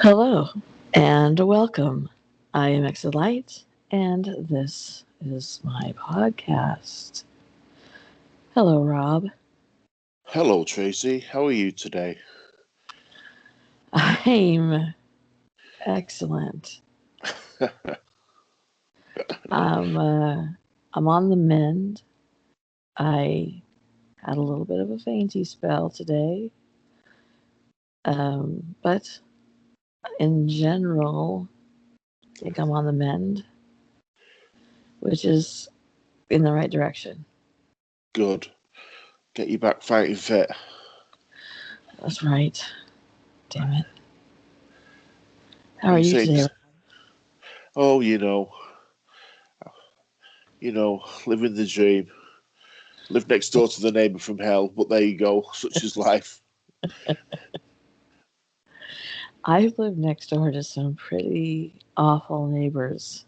Hello and welcome. I am Exelite, and this is my podcast. Hello, Rob. Hello, Tracy. How are you today? I'm excellent. I'm uh, I'm on the mend. I had a little bit of a fainty spell today, but in general, I think I'm on the mend, which is in the right direction. Good. Get you back fighting fit. That's right. Damn it. How are You you say, today? oh, living the dream. Live next door to the neighbour from hell, but there you go. Such is life. I've lived next door to some pretty awful neighbors,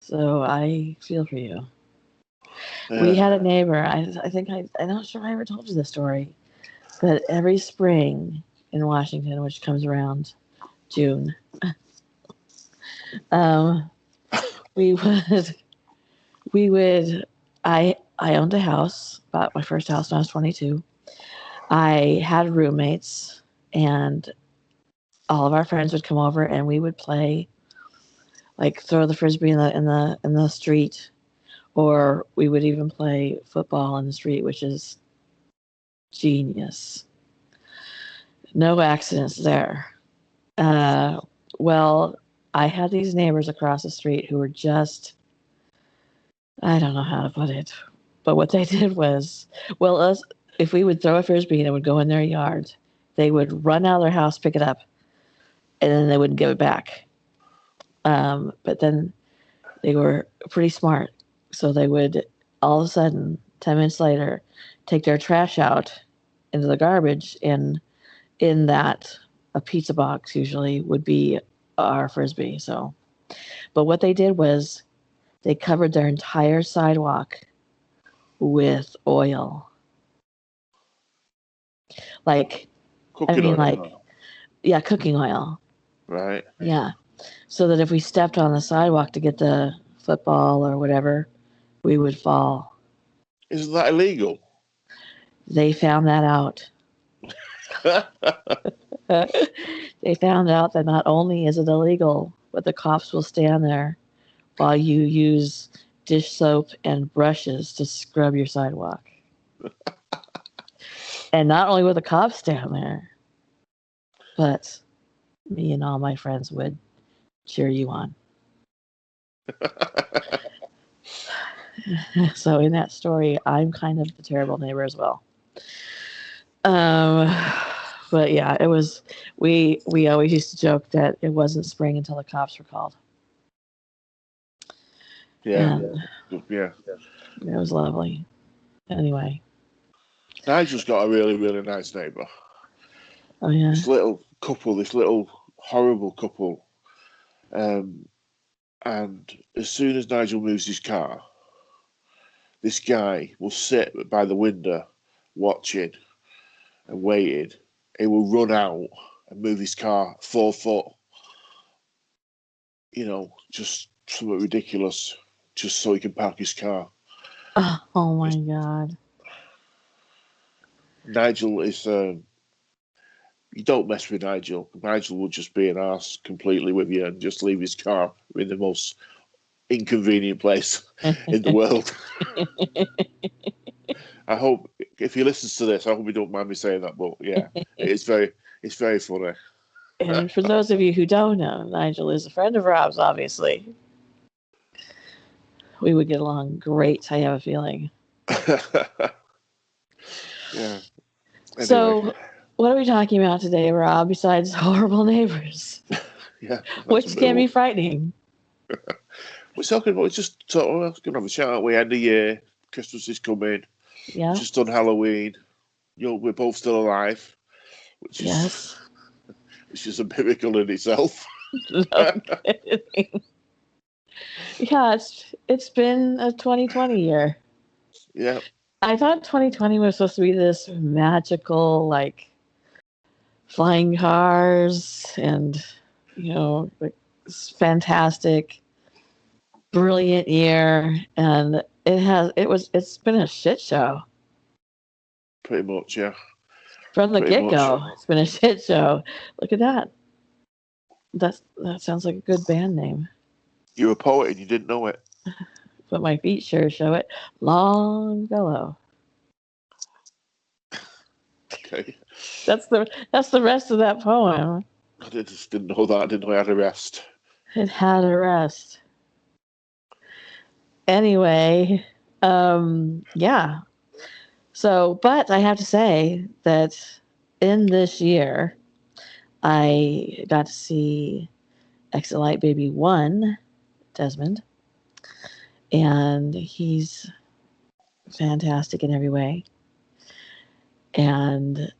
so I feel for you. We Yeah. had a neighbor. I think I'm not sure I ever told you this story, but every spring in Washington, which comes around June, um, we would we would. I owned a house, bought my first house when I was 22. I had roommates, and all of our friends would come over, and we would play, like throw the frisbee in the street, or we would even play football in the street, which is genius. No accidents there. Uh, well, I had these neighbors across the street who were just, I don't know how to put it, but what they did was, well, us, if we would throw a frisbee and it would go in their yard, they would run out of their house, pick it up, and then they wouldn't give it back. But then they were pretty smart. So they would all of a sudden, 10 minutes later, take their trash out into the garbage. And in that, a pizza box usually would be our frisbee. So, but what they did was they covered their entire sidewalk with oil. Like, I Cooking mean, oil. like, yeah, cooking oil. Right. Yeah. So that if we stepped on the sidewalk to get the football or whatever, we would fall. Isn't that illegal? They found that out. They found out that not only is it illegal, but the cops will stand there while you use dish soap and brushes to scrub your sidewalk. And not only will the cops stand there, but me and all my friends would cheer you on. So in that story, I'm kind of the terrible neighbor as well. Um, but yeah, it was. We always used to joke that it wasn't spring until the cops were called, Yeah. and Yeah. it was lovely. Anyway, Nigel's got a really, really nice neighbour. oh yeah, This little horrible couple. Um, and as soon as Nigel moves his car, this guy will sit by the window watching and waiting. He will run out and move his car 4 foot, just something ridiculous, just so he can park his car. oh my Just god. Nigel is. You don't mess with Nigel. Nigel will just be an arse completely with you and just leave his car in the most inconvenient place in the world. I hope if he listens to this, I hope he don't mind me saying that. But yeah, it's very funny. And for those of you who don't know, Nigel is a friend of Rob's. Obviously, we would get along great. I have a feeling. Yeah. Anyway, So, what are we talking about today, Rob? Besides horrible neighbors, yeah, that's a which bit. can be frightening. We're talking about just we're gonna have a chat. We end the year. Christmas is coming. Yeah. Just done Halloween. We're both still alive, which is Yes. which is a miracle in itself. No kidding. Yeah, it's been a 2020 year. Yeah. I thought 2020 was supposed to be this magical, like, flying cars and, like, fantastic, brilliant year. And it's been a shit show. Pretty much, yeah. From the Pretty much. get-go, it's been a shit show. Look at that. That sounds like a good band name. You're a poet and you didn't know it. But my feet sure show it. Longfellow. Okay. That's the rest of that poem. I just didn't know that. I didn't know I had a rest. It had a rest. Anyway, yeah. So, but I have to say that in this year, I got to see Exit Light Baby 1, Desmond, and he's fantastic in every way. And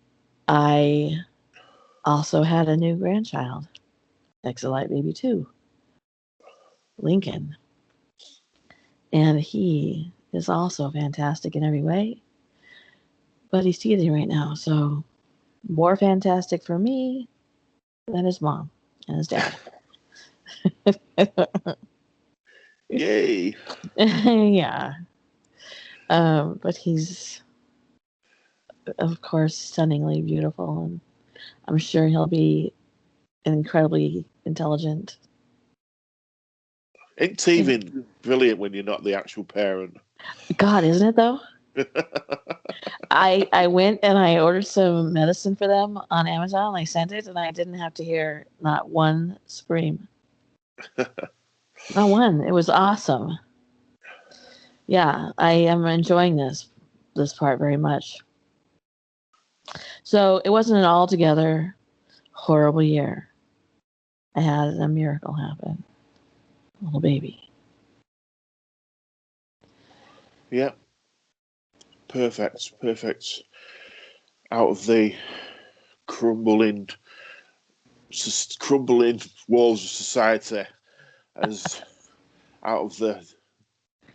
I also had a new grandchild, Exit Light Baby 2, Lincoln. And he is also fantastic in every way. But he's teething right now, so more fantastic for me than his mom and his dad. Yay. Yeah. But he's, of course, stunningly beautiful, and I'm sure he'll be incredibly intelligent. Ain't teething brilliant when you're not the actual parent? God, isn't it though? I went and I ordered some medicine for them on Amazon. I sent it, and I didn't have to hear not one scream. Not one. It was awesome. Yeah, I am enjoying this part very much. So it wasn't an altogether horrible year. I had a miracle happen. A little baby. Yeah. Perfect. Out of the crumbling walls of society, as out of the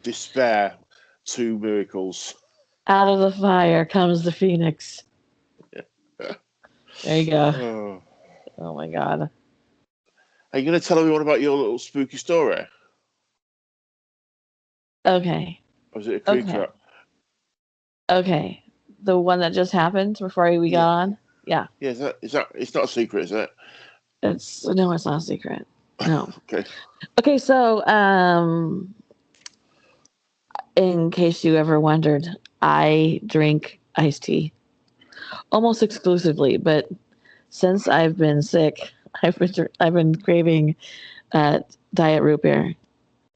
despair, 2 miracles. Out of the fire comes the phoenix. There you go. Oh my God. Are you going to tell everyone about your little spooky story? Okay. Or is it a creeper? Okay. The one that just happened before we got on? Yeah. Yeah, is that it's not a secret, is it? It's not a secret. No. Okay. Okay, so in case you ever wondered, I drink iced tea almost exclusively, but since I've been sick, I've been craving diet root beer.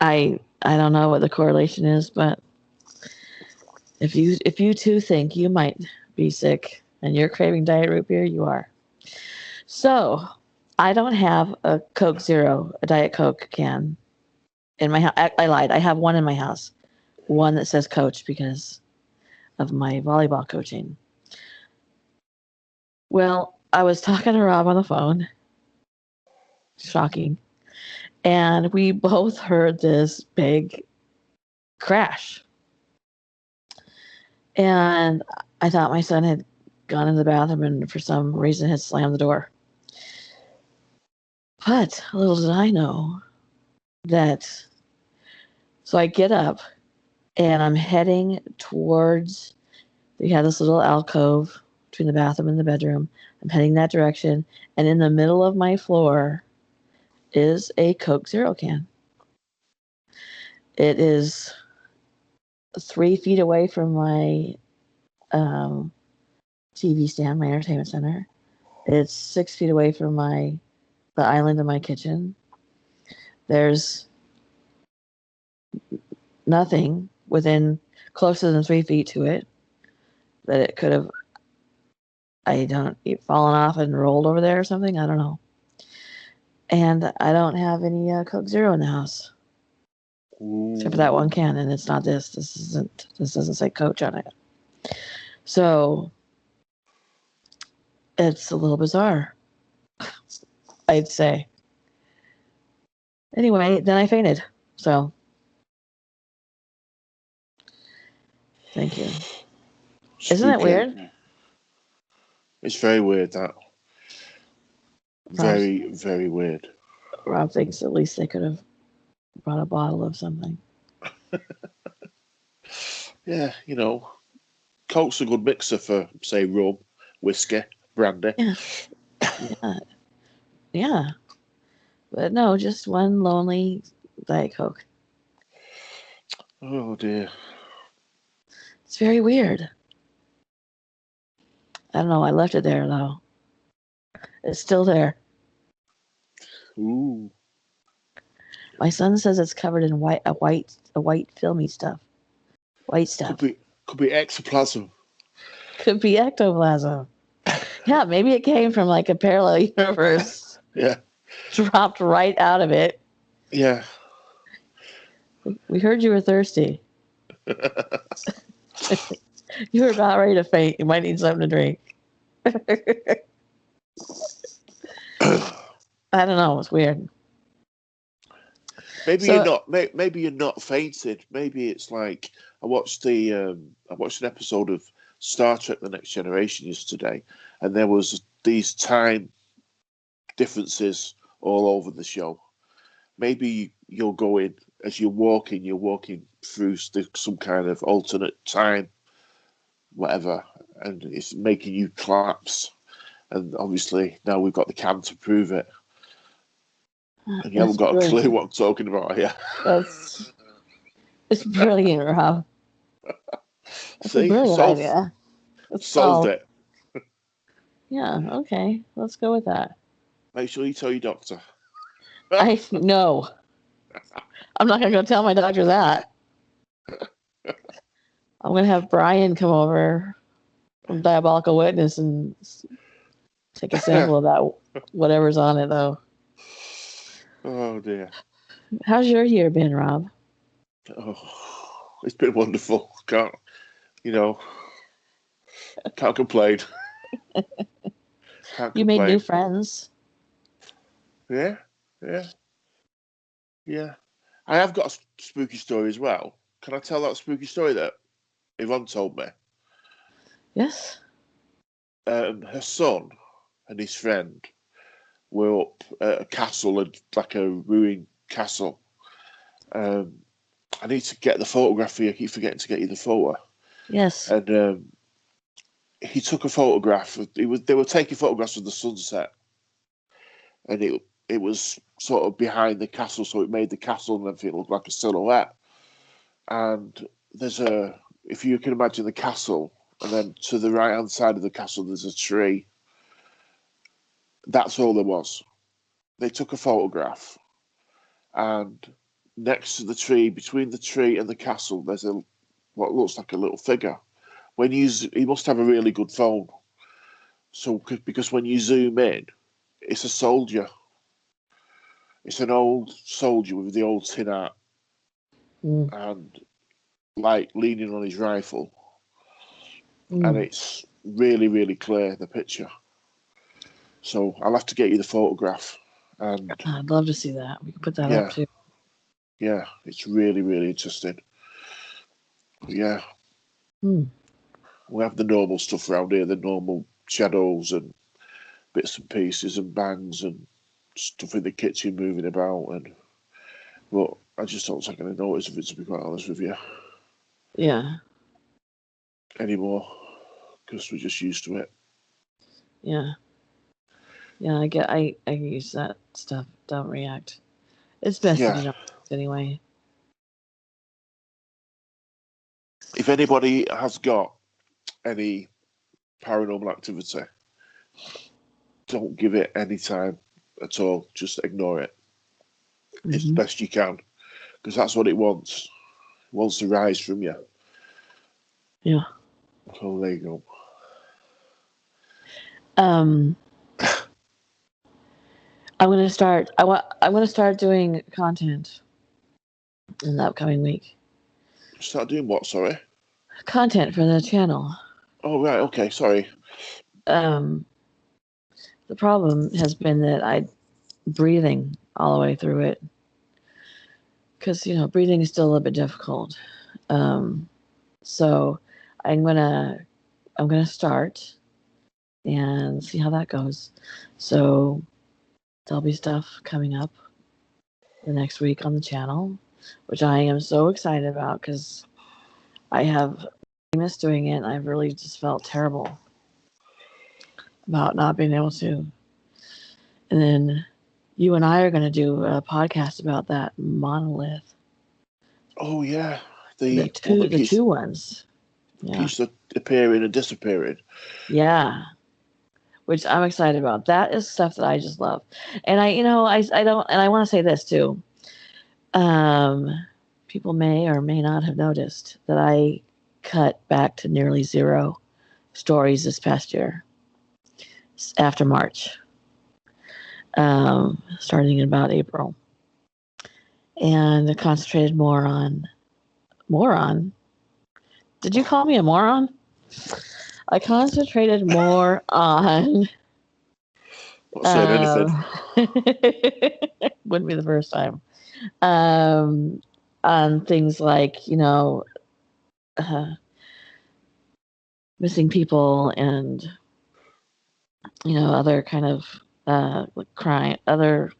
I don't know what the correlation is, but if you too think you might be sick and you're craving diet root beer, you are. So I don't have a Coke Zero, a Diet Coke can in my house. I lied. I have one in my house, one that says Coach because of my volleyball coaching. Well, I was talking to Rob on the phone. Shocking. And we both heard this big crash. And I thought my son had gone in the bathroom and for some reason had slammed the door. But little did I know that. So I get up and I'm heading towards, we had this little alcove between the bathroom and the bedroom. I'm heading that direction. And in the middle of my floor is a Coke Zero can. It is 3 feet away from my TV stand, my entertainment center. It's 6 feet away from the island of my kitchen. There's nothing within closer than 3 feet to it that it could have, fallen off and rolled over there or something. I don't know. And I don't have any Coke Zero in the house. Except for that one can, and it's not this. This doesn't say Coach on it. So it's a little bizarre, I'd say. Anyway, then I fainted. So thank you. Isn't that weird? It's very weird, that. Very, very weird. Rob thinks at least they could have brought a bottle of something. Yeah, you know, Coke's a good mixer for, say, rum, whiskey, brandy. Yeah, yeah, yeah. But no, just one lonely Diet Coke. Oh dear. It's very weird. I don't know. I left it there though. It's still there. Ooh. My son says it's covered in white filmy stuff. White stuff. Could be ectoplasm. Could be ectoplasm. Yeah, maybe it came from like a parallel universe. Yeah. Dropped right out of it. Yeah. We heard you were thirsty. You were about ready to faint. You might need something to drink. I don't know. It's weird. Maybe you're not. Maybe you're not fainted. Maybe it's like I watched an episode of Star Trek: The Next Generation yesterday, and there was these time differences all over the show. Maybe you're going as you're walking through some kind of alternate time, whatever, and it's making you collapse. And obviously now we've got the cam to prove it. And you haven't got brilliant. A clue what I'm talking about here. It's brilliant, Rob. That's a brilliant idea. Solved it. Yeah, okay. Let's go with that. Make sure you tell your doctor. No. I'm not going to go tell my doctor that. I'm going to have Brian come over from Diabolical Witness and take a sample of that, whatever's on it, though. Oh, dear. How's your year been, Rob? Oh, it's been wonderful. Can't complain. You made new friends. Yeah. I have got a spooky story as well. Can I tell that spooky story that Yvonne told me? Yes. Her son and his friend were up at a castle, like a ruined castle. I need to get the photograph here. I keep forgetting to get you the photo. Yes. And he took a photograph. They were taking photographs of the sunset, and it was sort of behind the castle, so it made the castle and everything look like a silhouette. And if you can imagine the castle, and then to the right hand side of the castle, there's a tree. That's all there was. They took a photograph, and next to the tree, between the tree and the castle, there's what looks like a little figure. He must have a really good phone. So because when you zoom in, it's a soldier. It's an old soldier with the old tin hat and like leaning on his rifle. And it's really, really clear, the picture. So I'll have to get you the photograph. And I'd love to see that. We can put that up too. Yeah, it's really, really interesting. Yeah. We have the normal stuff around here, the normal shadows and bits and pieces and bangs and stuff in the kitchen moving about. But I just don't take any notice of it, to be quite honest with you. Yeah. Anymore, because we're just used to it. Yeah. Yeah, I use that stuff. Don't react. It's best if you don't anyway. If anybody has got any paranormal activity, don't give it any time at all. Just ignore it. It's the best you can, because that's what it wants. It wants to rise from you. Yeah. So there you go. I'm gonna start. I'm gonna start doing content in the upcoming week. Start doing what? Sorry. Content for the channel. Oh right. Okay. Sorry. The problem has been that I'm breathing all the way through it, because breathing is still a little bit difficult. So I'm gonna start and see how that goes. So there'll be stuff coming up the next week on the channel, which I am so excited about because I have missed doing it. I've really just felt terrible about not being able to. And then you and I are going to do a podcast about that monolith. Oh yeah, The two ones. Yeah. Keeps appearing and disappearing. Yeah. Which I'm excited about. That is stuff that I just love. And I don't, and I want to say this too. People may or may not have noticed that I cut back to nearly 0 stories this past year after March, starting in about April, and I concentrated more on moron. Did you call me a moron? I concentrated more on. Not saying anything. Wouldn't be the first time. On things like, missing people and, other kind of crime, other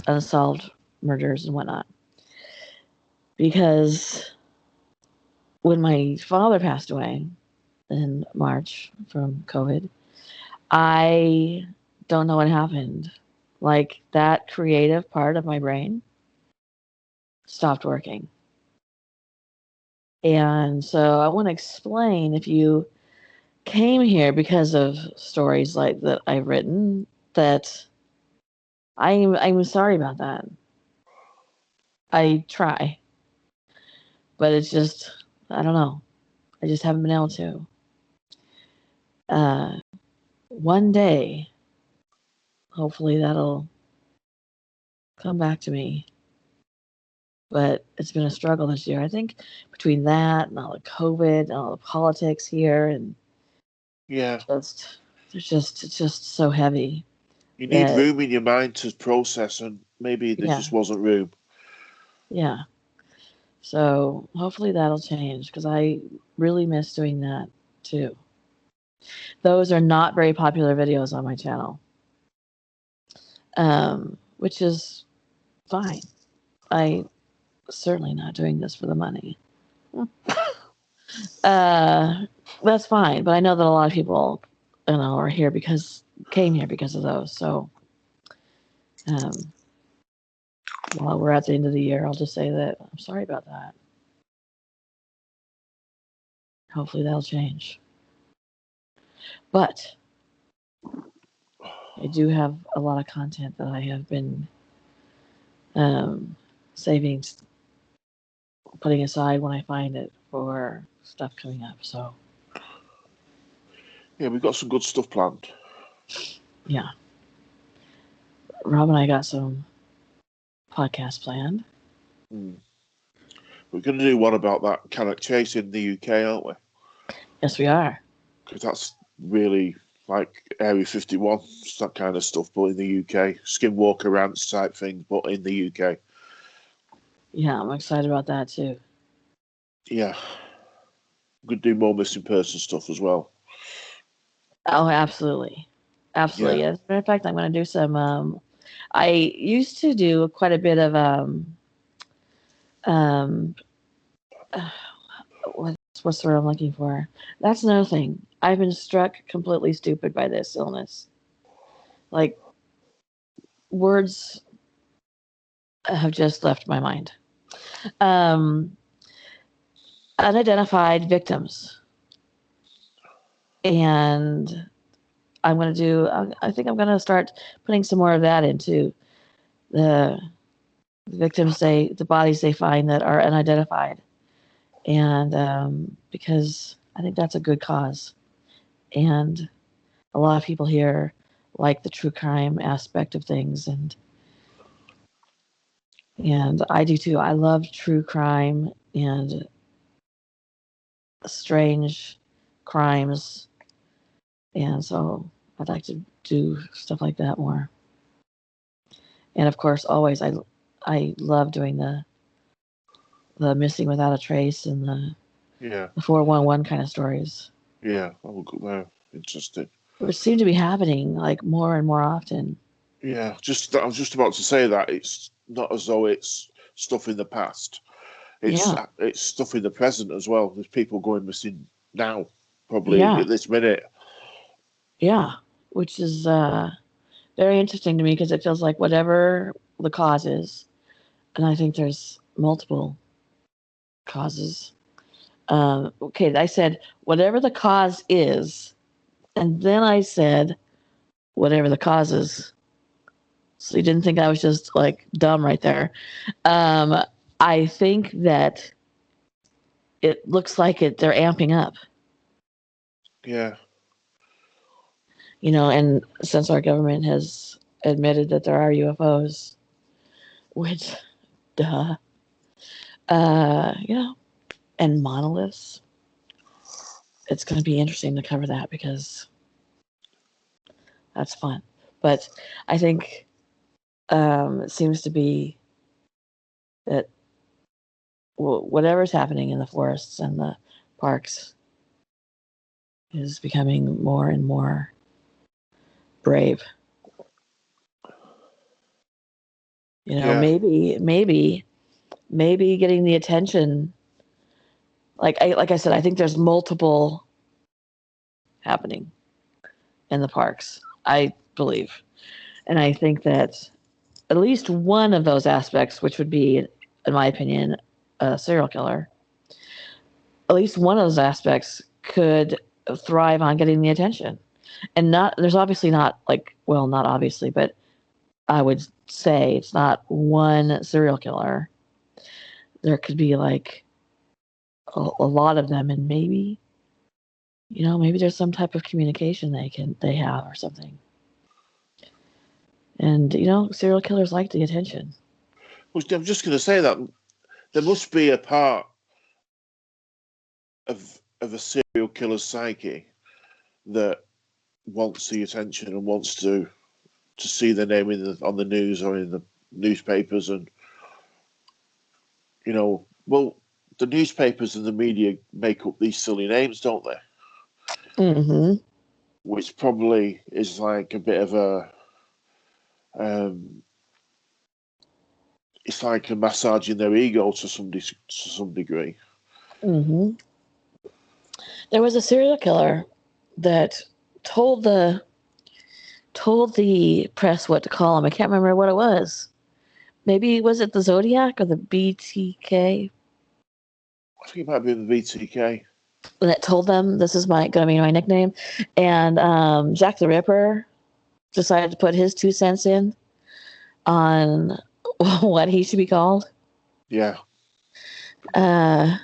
unsolved murders and whatnot. Because when my father passed away in March from COVID, I don't know what happened. Like, that creative part of my brain stopped working. And so I want to explain, if you came here because of stories like that I've written, that I'm sorry about that. I try, but it's just, I don't know. I just haven't been able to. One day, hopefully that'll come back to me. But it's been a struggle this year. I think between that and all the COVID and all the politics here, and yeah, it's just so heavy. You need room in your mind to process, and maybe there just wasn't room. Yeah. So hopefully that'll change, because I really miss doing that too. Those are not very popular videos on my channel, which is fine. I certainly not doing this for the money. That's fine, but I know that a lot of people, are here came here because of those. So, while we're at the end of the year, I'll just say that I'm sorry about that. Hopefully that'll change. But I do have a lot of content that I have been saving, putting aside when I find it for stuff coming up. So yeah, we've got some good stuff planned. Yeah, Rob and I got some podcasts planned. We're going to do one about that carrot chase in the UK, aren't we? Yes, we are. Because that's really like Area 51, that kind of stuff, but in the UK. Skinwalker Ranch type thing, but in the UK. Yeah, I'm excited about that too. Yeah. We could do more missing person stuff as well. Oh, absolutely. Absolutely. Yeah. As a matter of fact, I'm going to do some, I used to do quite a bit of, what's the word I'm looking for? That's another thing. I've been struck completely stupid by this illness. Like, words have just left my mind. Unidentified victims. And I'm going to do, I think I'm going to start putting some more of that into the victims, the bodies they find that are unidentified. And because I think that's a good cause. And a lot of people here like the true crime aspect of things. And I do too. I love true crime and strange crimes. And so I'd like to do stuff like that more. And of course, always I love doing the missing without a trace and the 411 kind of stories. Yeah, interesting. Which seem to be happening like more and more often. Yeah, I was just about to say that it's not as though it's stuff in the past. Yeah, It's stuff in the present as well. There's people going missing now, probably yeah, at this minute. yeah. Which is very interesting to me because it feels like whatever the cause is, and I think there's multiple causes. Okay, I said whatever the cause is, and then I said whatever the cause is. So you didn't think I was just like dumb right there. Um, I think that it looks like they're amping up, Yeah, and since our government has admitted that there are UFOs, which, duh, you know, and monoliths, it's going to be interesting to cover that because that's fun. But I think it seems to be that whatever's happening in the forests and the parks is becoming more and more brave. yeah, Maybe getting the attention. Like I said, I think there's multiple happening in the parks. I believe, and I think that at least one of those aspects, which would be, in my opinion, a serial killer, at least one of those aspects could thrive on getting the attention. And not there's obviously not not obviously, but I would say it's not one serial killer. There could be like a lot of them, and maybe there's some type of communication they have or something. And serial killers like the attention. well, I'm just going to say that there must be a part of a serial killer's psyche that wants the attention and wants to see their name on the news or in the newspapers, and well, the newspapers and the media make up these silly names, don't they? Mm-hmm. Which probably is like a bit of a um, it's like a massaging their ego to some degree. Mm-hmm. There was a serial killer that told the press what to call him. I can't remember what it was. Maybe was it the Zodiac or the BTK I think it might be the BTK. that told them this is gonna be my nickname, and Jack the Ripper decided to put his 2 cents in on what he should be called. Yeah, Uh,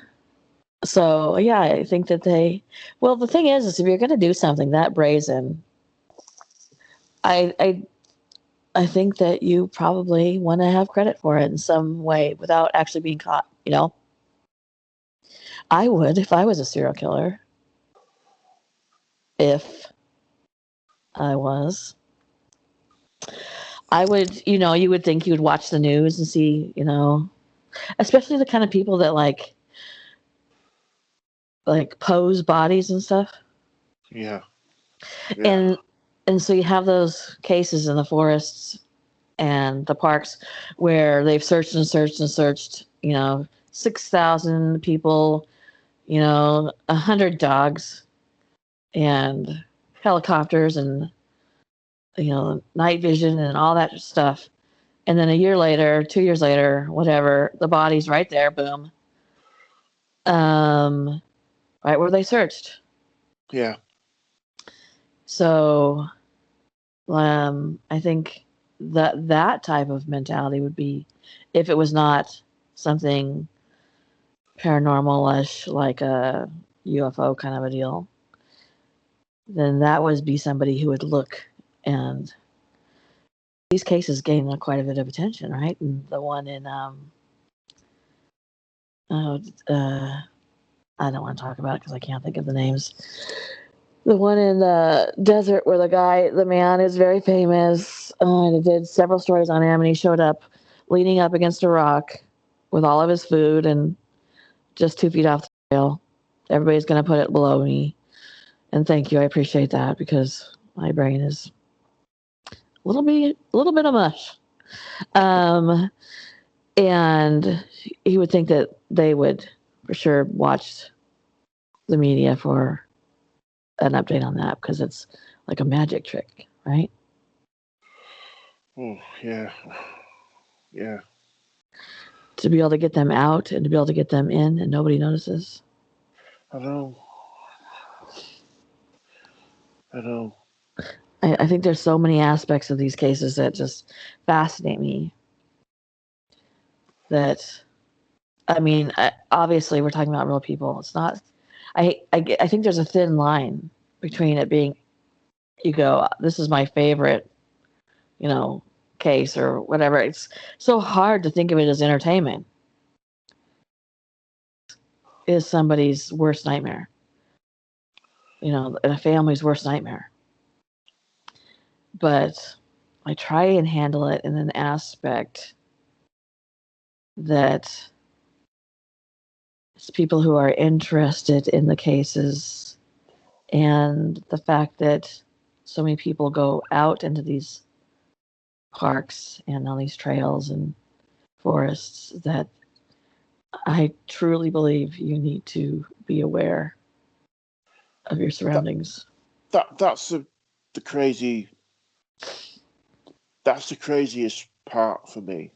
so yeah, I think that well, the thing is if you're going to do something that brazen, I, I, I think that you probably want to have credit for it in some way without actually being caught. I would if I was a serial killer. If I was, I would. You would think you would watch the news and see. Especially the kind of people that like pose bodies and stuff. yeah, yeah, And so you have those cases in the forests and the parks where they've searched and searched and searched, 6,000 people, 100 dogs and helicopters and, night vision and all that stuff. And then a year later, 2 years later, whatever, the body's right there, boom. Um, right where they searched. yeah, So, I think that type of mentality would be, if it was not something paranormal-ish, like a UFO kind of a deal, then that would be somebody who would look, and these cases gain quite a bit of attention, right? And the one in oh, I don't want to talk about it because I can't think of the names. The one in the desert where the man is very famous, and it did several stories on him, and he showed up leaning up against a rock with all of his food and just 2 feet off the trail. Everybody's going to put it below me. And thank you. I appreciate that because my brain is a little bit of mush. Um, and he would think that they would for sure watch the media for an update on that because it's like a magic trick, right? Oh, yeah. Yeah. To be able to get them out and to be able to get them in and nobody notices. I know. I know. I think there's so many aspects of these cases that just fascinate me. That, I mean, obviously we're talking about real people. It's not. I think there's a thin line between it being, you go, this is my favorite, you know, case or whatever. It's so hard to think of it as entertainment. Is somebody's worst nightmare, you know, and a family's worst nightmare. But I try and handle it in an aspect that it's people who are interested in the cases and the fact that so many people go out into these parks and on these trails and forests that I truly believe you need to be aware of your surroundings. That's the crazy. That's the craziest part for me,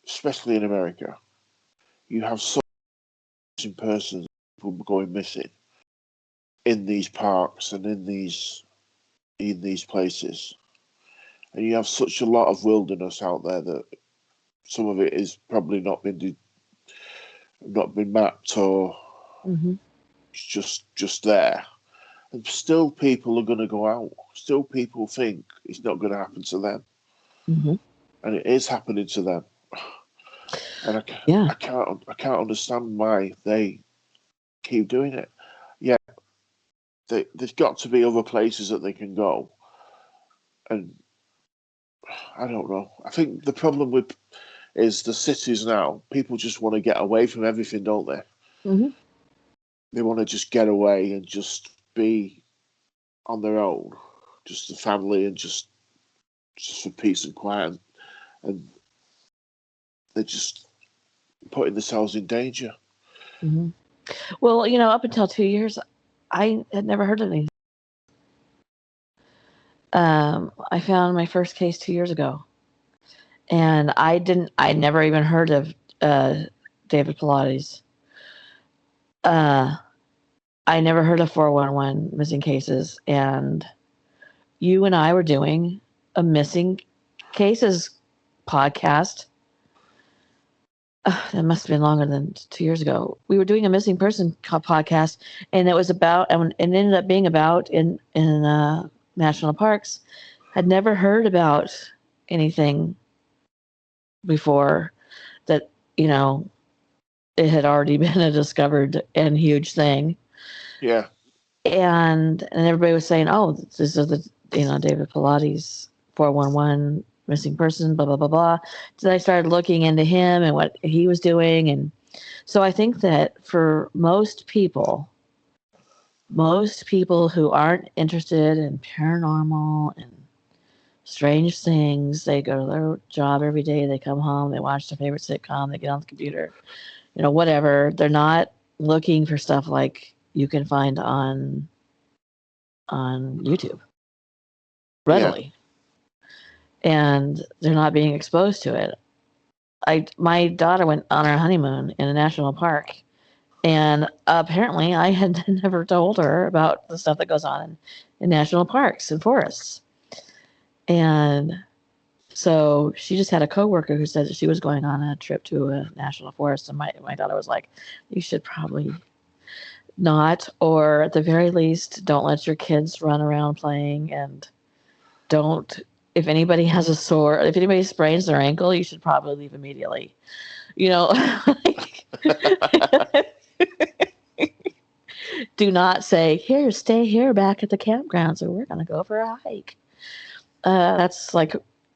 especially in America. You have so many persons, people going missing in these parks and in these places, and you have such a lot of wilderness out there that some of it is probably not been mapped or Mm-hmm. it's just there. And still, people are going to go out. Still, people think it's not going to happen to them, Mm-hmm. and it is happening to them. And Yeah. I can't understand why they keep doing it. Yeah, there's got to be other places that they can go, and I don't know. I think the problem with is the cities now. People just want to get away from everything, don't they? Mm-hmm. They want to just get away and just be on their own, just the family, and just for peace and quiet, and they're just putting themselves in danger. Mm-hmm. Well, you know, up until 2 years, I had never heard of anything. I found my first case 2 years ago, and I never even heard of uh, David Pilates. Uh, I never heard of 411 missing cases, and you and I were doing a missing cases podcast. That must have been longer than 2 years ago. We were doing a missing person podcast, and it was about, and it ended up being about in national parks. Had never heard about anything before that. You know, it had already been a discovered and huge thing. Yeah, And everybody was saying, "Oh, this is the David Pilates 411 missing person, blah blah blah blah." So I started looking into him and what he was doing, and so I think that for most people who aren't interested in paranormal and strange things, they go to their job every day, they come home, they watch their favorite sitcom, they get on the computer, whatever. They're not looking for stuff like you can find on YouTube yeah, readily, and they're not being exposed to it. My daughter went on her honeymoon in a national park, and apparently I had never told her about the stuff that goes on in national parks and forests. And so she just had a coworker who said that she was going on a trip to a national forest, and my daughter was like, "You should probably not, or at the very least, don't let your kids run around playing, and don't. If anybody has a sore, if anybody sprains their ankle, you should probably leave immediately." You know, like, do not say, "Here, stay here back at the campground, so we're going to go for a hike." That's like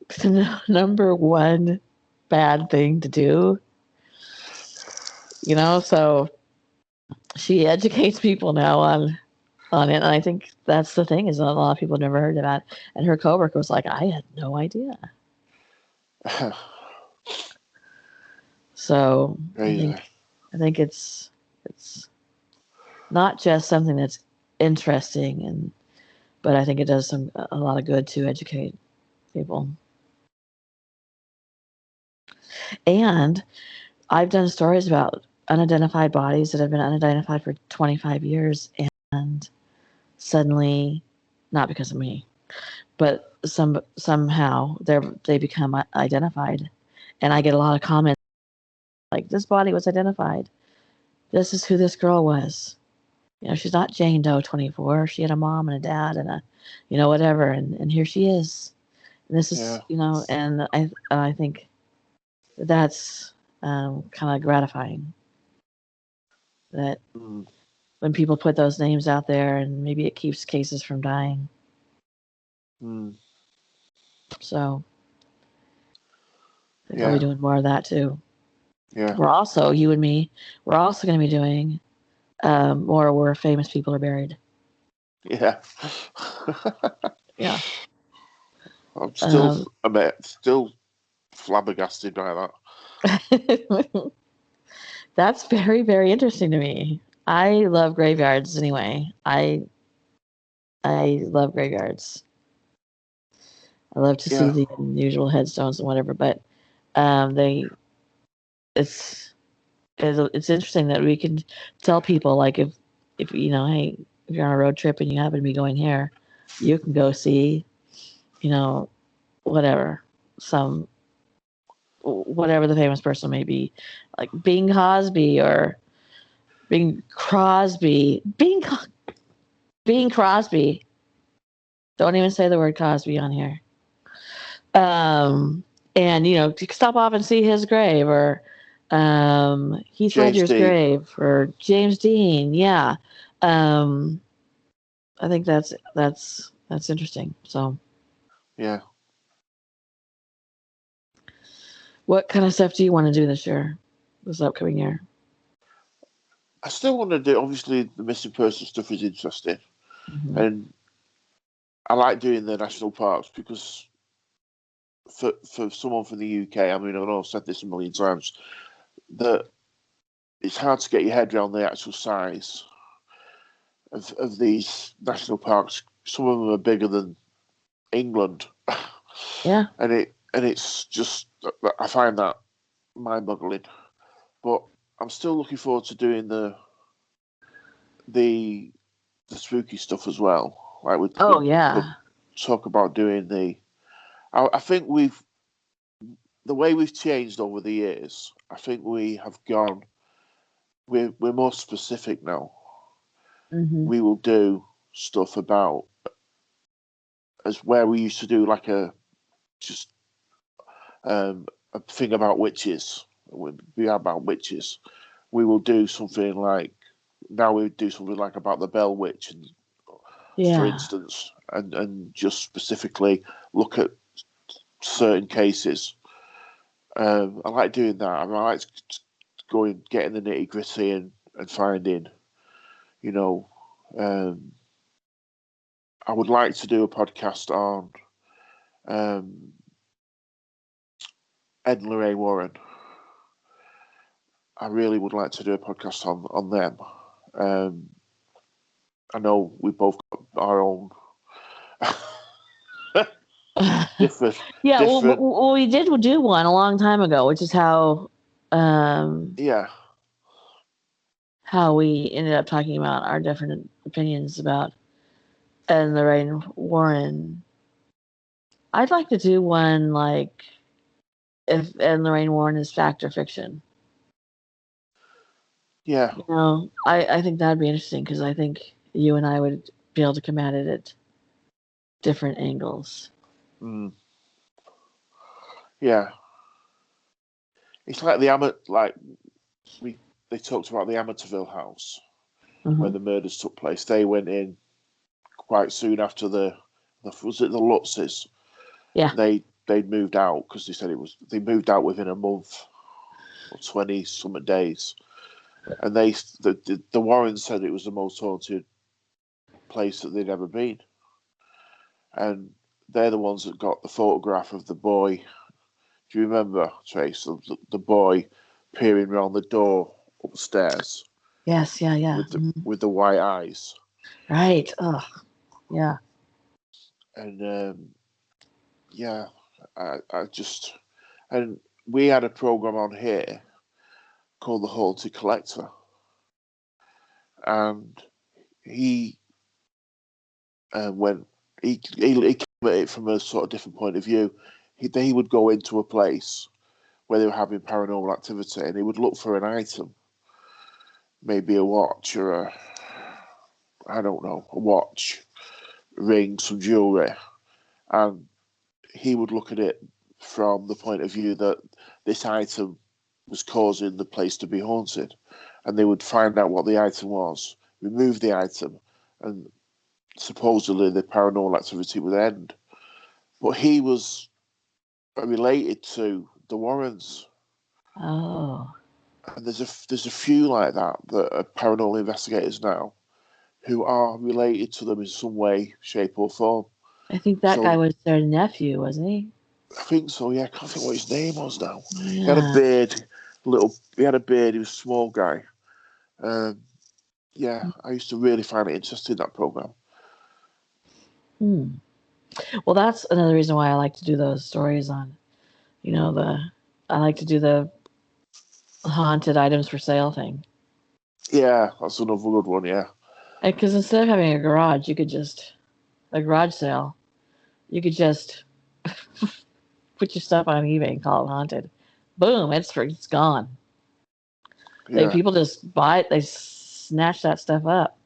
the number one bad thing to do, So she educates people now on it. And I think that's the thing is a lot of people have never heard of that. And her coworker was like, I had no idea. So Crazy. I think it's not just something that's interesting, but I think it does a lot of good to educate people. And I've done stories about unidentified bodies that have been unidentified for 25 years, and suddenly, not because of me, but somehow they become identified, and I get a lot of comments like, "This body was identified. This is who this girl was. She's not Jane Doe 24. She had a mom and a dad and whatever, and here she is. And this is, Yeah. and I think that's kind of gratifying that when people put those names out there, and maybe it keeps cases from dying. So I think I'll be doing more of that too. Yeah. We're also, you and me, we're also going to be doing more where famous people are buried. Yeah. Yeah. I'm still flabbergasted by that. That's very, very interesting to me. I love graveyards anyway. I love graveyards. I love to see the unusual headstones and whatever, but it's interesting that we can tell people, like, if hey, if you're on a road trip and you happen to be going here, you can go see whatever whatever the famous person may be, like Bing Crosby or Bing Crosby. Bing Crosby. Don't even say the word Cosby on here. And you can stop off and see his grave, or Heath Ledger's grave, or James Dean. Yeah. I think that's interesting. So yeah. What kind of stuff do you want to do this upcoming year? I still want to do, obviously, the missing person stuff is interesting. Mm-hmm. And I like doing the national parks because for someone from the UK, I mean, I know I've said this a million times, that it's hard to get your head around the actual size of these national parks. Some of them are bigger than England. Yeah. And it's just, I find that mind-boggling. But I'm still looking forward to doing the spooky stuff as well. Like we talk about doing I think the way we've changed over the years. I think we have gone. We're more specific now. Mm-hmm. We will do stuff about as where we used to do like a thing about witches. We are about witches. We will do something like now we do something like about the Bell Witch, and for instance, and just specifically look at certain cases. I like doing that. I mean, I like getting the nitty gritty and finding, I would like to do a podcast on Ed and Lorraine Warren. I really would like to do a podcast on them. I know we both got our own different. Well, we did do one a long time ago, which is how how we ended up talking about our different opinions about Ed and Lorraine Warren. I'd like to do one like if Ed and Lorraine Warren is fact or fiction. Yeah. I think that'd be interesting because I think you and I would be able to come at it at different angles. Mm. Yeah. It's like they talked about the Amityville house where the murders took place. They went in quite soon after was it the Lutzes? Yeah. They'd moved out because they said they moved out within a month or 20 something days. And the Warrens said it was the most haunted place that they'd ever been. And they're the ones that got the photograph of the boy. Do you remember, Trace, the boy peering around the door upstairs Yes, yeah. with the white eyes? Right. Oh, yeah. And yeah, I just and we had a program on here called the Haunted Collector, and he when he came at it from a sort of different point of view. He would go into a place where they were having paranormal activity, and he would look for an item, maybe a watch or I don't know, a watch, ring, some jewelry, and he would look at it from the point of view that this item was causing the place to be haunted, and they would find out what the item was, remove the item, and supposedly the paranormal activity would end. But he was related to the Warrens. Oh, And there's a few like that are paranormal investigators now who are related to them in some way, shape, or form. I think that guy So was their nephew, wasn't he? I think so. Yeah, I can't think what his name was now. He had a Yeah. beard, He had a beard. He was a small guy. Um, yeah, I used to really find it interesting, that program. Hmm. Well, that's another reason why I like to do those stories on, I like to do the haunted items for sale thing. Yeah, that's another good one. Yeah, Because instead of having a garage sale, you could just put your stuff on eBay and call it haunted. Boom, it's gone. yeah, People just buy it, they snatch that stuff up.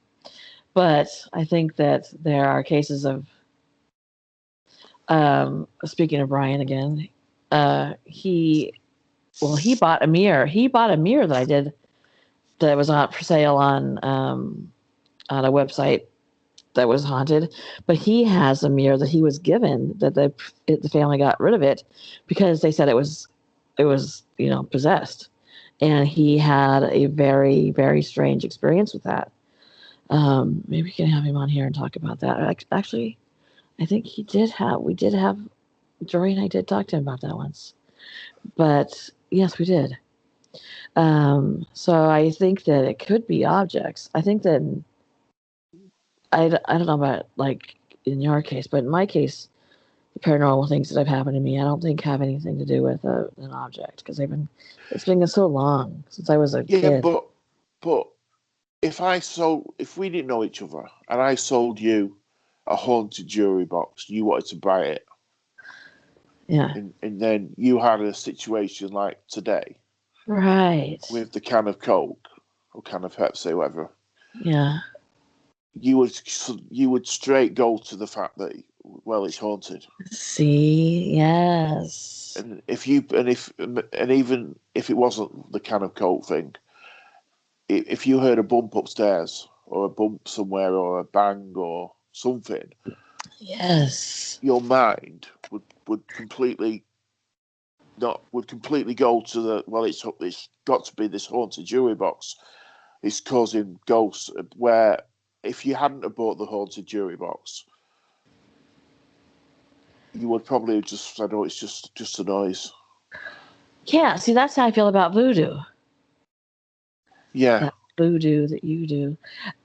But I think that there are cases of, speaking of Brian again, he he bought a mirror. He bought a mirror that I did that was on for sale on a website that was haunted. But he has a mirror that he was given that the family got rid of it because they said it was possessed, and he had a very very strange experience with that. Maybe we can have him on here and talk about that. Actually, I think we did have Jory and I did talk to him about that once. But yes, we did. So I think that it could be objects. I think that I don't know about like in your case, but in my case, the paranormal things that have happened to me, I don't think have anything to do with an object because it's been so long since I was a yeah. kid. But if we didn't know each other and I sold you a haunted jewelry box, you wanted to buy it, Yeah. and then you had a situation like today Right. with the can of Coke or can of Pepsi, whatever, Yeah. you would you would straight go to the fact that well, it's haunted. See, yes. And even if it wasn't the can of Coke thing, if you heard a bump upstairs or a bump somewhere or a bang or something, Yes. your mind would completely not would completely go to the well. It's got to be this haunted jewelry box. It's causing ghosts. Where if you hadn't have bought the haunted jewelry box, you would probably have just said, "Oh, it's just a noise." Yeah, see, that's how I feel about voodoo. Yeah, That voodoo that you do.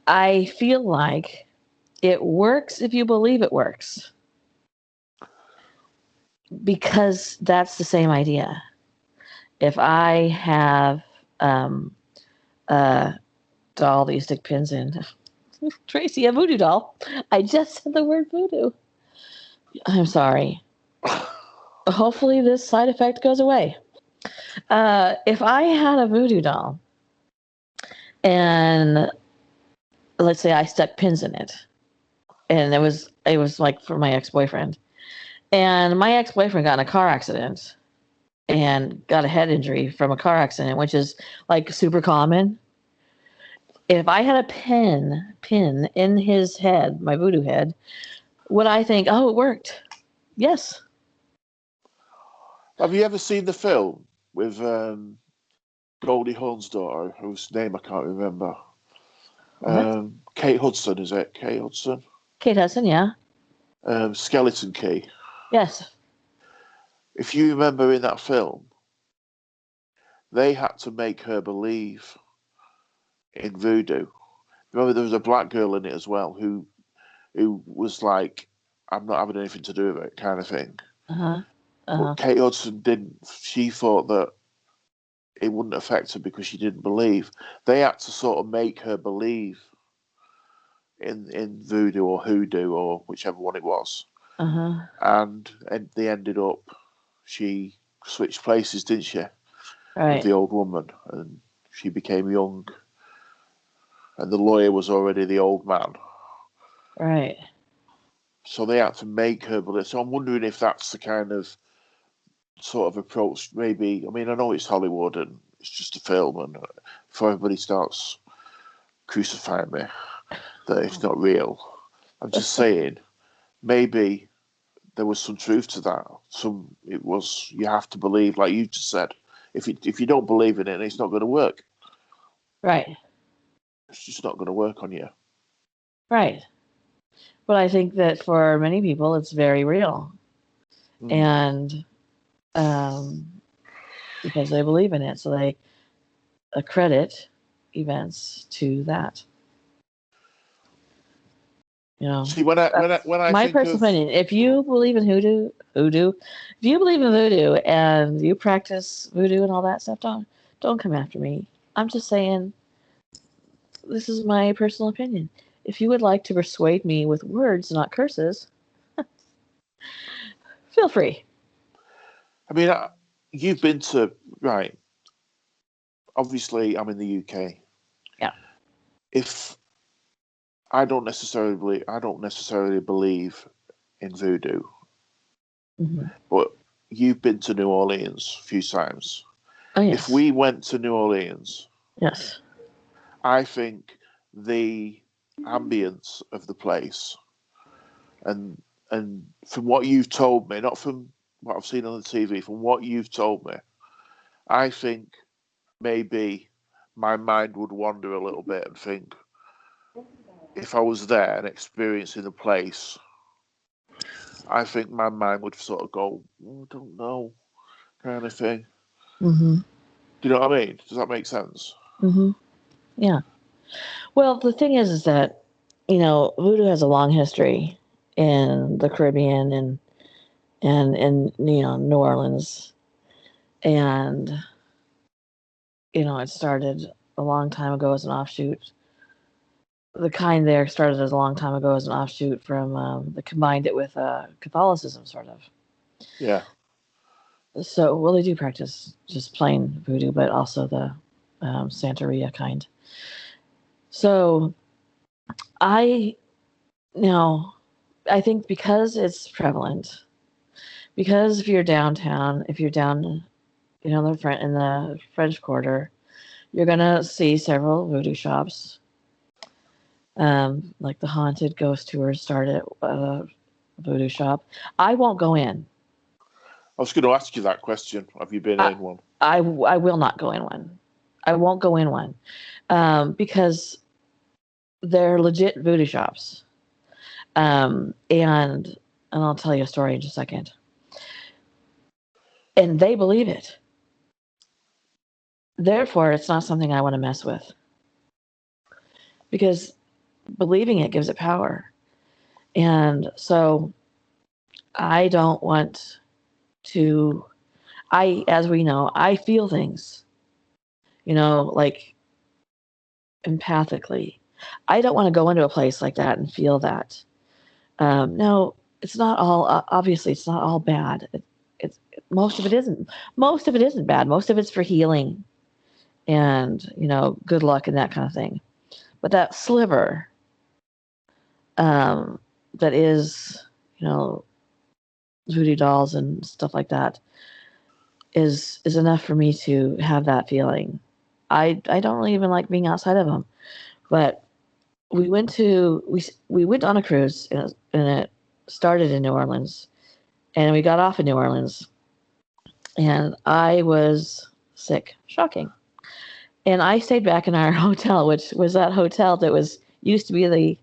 I feel like it works if you believe it works because that's the same idea. If I have a doll that you stick pins in, Tracy, a voodoo doll. I just said the word voodoo. I'm sorry. Hopefully, this side effect goes away. If I had a voodoo doll and let's say I stuck pins in it, and it was like for my ex-boyfriend, and my ex-boyfriend got in a car accident and got a head injury from a car accident, which is like super common. If I had a pin in his head, my voodoo head, would I think, oh, it worked? Yes. have you ever seen the film with Goldie Hawn's daughter, whose name I can't remember? What? Kate Hudson, is it? Kate Hudson? Kate Hudson, yeah. Skeleton Key. Yes. If you remember in that film, they had to make her believe in voodoo. Remember, there was a black girl in it as well who was like, "I'm not having anything to do with it," kind of thing. Uh-huh. But Uh-huh. Kate Hudson didn't. She thought that it wouldn't affect her because she didn't believe. They had to sort of make her believe in voodoo or hoodoo or whichever one it was. Uh-huh. And they ended up. She switched places, didn't she, with Right. the old woman, and she became young, and the lawyer was already the old man. Right. So they had to make her believe. So I'm wondering if that's the kind of sort of approach. Maybe, I mean, I know it's Hollywood and it's just a film, and before everybody starts crucifying me that it's not real, I'm just saying maybe there was some truth to that. It was, you have to believe, like you just said. If you don't believe in it, it's not going to work. Right. It's just not going to work on you. Right. But I think that for many people, it's very real. And because they believe in it, so they accredit events to that. You know, See, when I my think personal of, opinion. If you believe in if you believe in voodoo and you practice voodoo and all that stuff, don't come after me. I'm just saying this is my personal opinion. If you would like to persuade me with words, not curses, feel free. I mean, you've been to, right? Obviously, I'm in the UK. Yeah. If I don't necessarily believe in voodoo, Mm-hmm. but you've been to New Orleans a few times. Oh If yes. we went to New Orleans, Yes. I think the ambience of the place and from what you've told me, not from what I've seen on the TV, from what you've told me, I think maybe my mind would wander a little bit and think if I was there and experiencing the place, I think my mind would sort of go, I don't know, kind of thing. Mm-hmm. Do you know what I mean? Does that make sense? Mm-hmm. Yeah. Well, the thing is that voodoo has a long history in the Caribbean and in New Orleans, and it started a long time ago as an offshoot. The kind there started as a long time ago as an offshoot from they combined it with Catholicism, sort of. Yeah. So, well, they do practice just plain voodoo, but also the Santeria kind. So, I now I think because it's prevalent, because if you're downtown, if you're down, in the French Quarter, you're gonna see several voodoo shops. Like the haunted ghost tours start at a voodoo shop. I won't go in. I was going to ask you that question. Have you been I in one? I will not go in one. I won't go in one because they're legit voodoo shops. And I'll tell you a story in just a second. And they believe it. Therefore, it's not something I want to mess with because believing it gives it power. And so I don't want to, as we know, I feel things, like empathically. I don't want to go into a place like that and feel that. No, it's not all, obviously, it's not all bad. It's most of it isn't. Most of it isn't bad. Most of it's for healing and, good luck and that kind of thing. But that sliver, that is, voodoo dolls and stuff like that is enough for me to have that feeling. I don't really even like being outside of them, but we went on a cruise and it started in New Orleans, and we got off in New Orleans, and I was sick. Shocking. And I stayed back in our hotel, which was that hotel that was the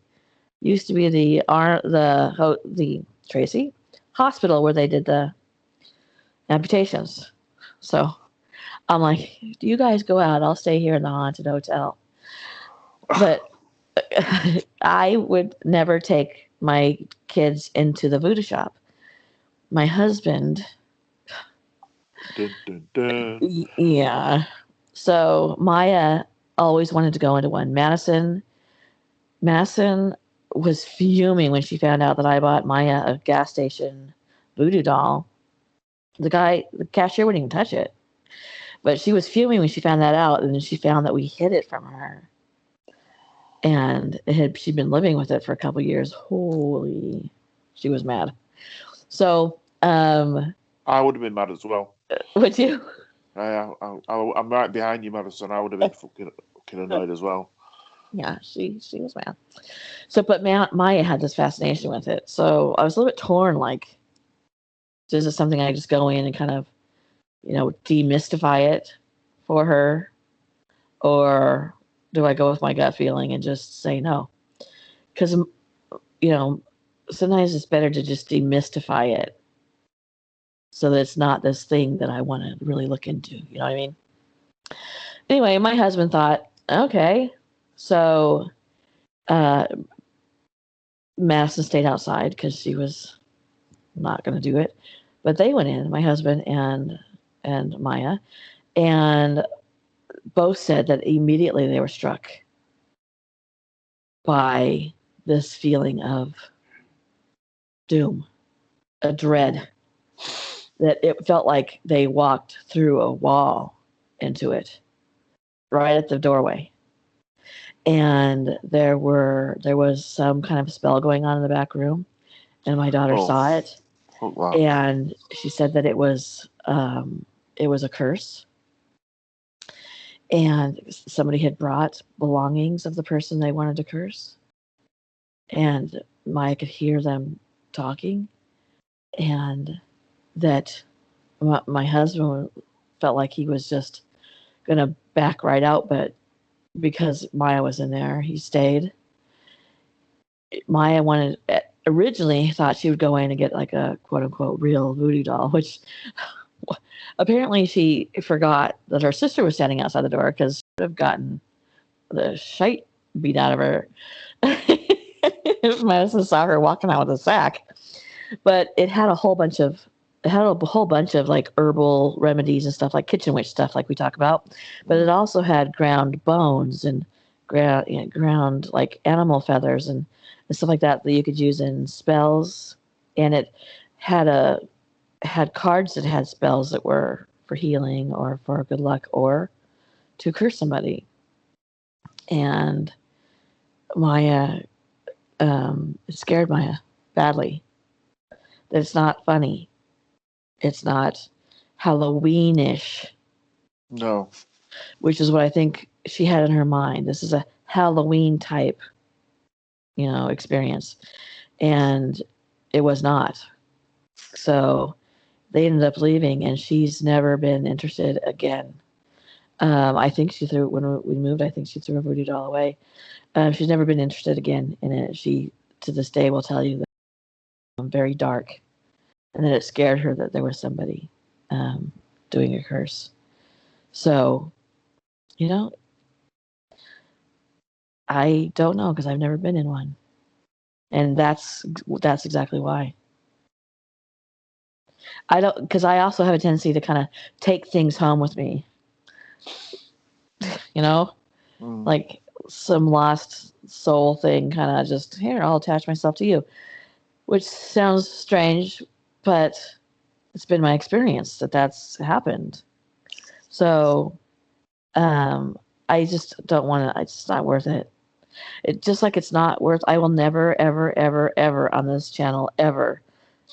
Tracy hospital where they did the amputations. So I'm like, do you guys go out? I'll stay here in the haunted hotel. But I would never take my kids into the voodoo shop. My husband, Dun, dun, dun. yeah. So Maya always wanted to go into one. Madison was fuming when she found out that I bought Maya a gas station voodoo doll. The cashier wouldn't even touch it. But she was fuming when she found that out, and then she found that we hid it from her. And she'd been living with it for a couple years. Holy, she was mad. So, I would have been mad as well. would you? I'm right behind you, Madison. I would have been fucking annoyed as well. Yeah, she was mad. So, but Maya had this fascination with it. So I was a little bit torn. Like, is this something I just go in and kind of, demystify it for her, or do I go with my gut feeling and just say no? Because sometimes it's better to just demystify it so that it's not this thing that I want to really look into. You know what I mean? Anyway, my husband thought, okay, so uh, Madison stayed outside because she was not going to do it, but they went in, my husband and Maya, and both said that immediately they were struck by this feeling of doom, a dread, that it felt like they walked through a wall into it right at the doorway. And there was some kind of spell going on in the back room, and my daughter saw it, Wow. and she said that it was a curse, and somebody had brought belongings of the person they wanted to curse, and Maya could hear them talking, and that my husband felt like he was just gonna back right out, but because Maya was in there, he stayed. Maya originally thought she would go in and get like a quote unquote real voodoo doll, which apparently she forgot that her sister was standing outside the door because she would have gotten the shite beat out of her if Madison saw her walking out with a sack. But it had a whole bunch of like herbal remedies and stuff, like kitchen witch stuff, like we talk about. But it also had ground bones and ground like animal feathers and stuff like that you could use in spells. And it had cards that had spells that were for healing or for good luck or to curse somebody. And Maya, it scared Maya badly. That it's not funny. It's not Halloweenish. No. Which is what I think she had in her mind. This is a Halloween type, experience. And it was not. So they ended up leaving, and she's never been interested again. I think when we moved, I think she threw her voodoo doll away. She's never been interested again in it. She, to this day, will tell you that it's very dark and that it scared her that there was somebody doing a curse. So, I don't know because I've never been in one. And that's exactly why. I don't, because I also have a tendency to kind of take things home with me, like some lost soul thing, kind of just, here, I'll attach myself to you, which sounds strange, but it's been my experience that that's happened. So, I just don't want to, it's not worth it. It just like it's not worth, I will never, ever, ever, ever on this channel, ever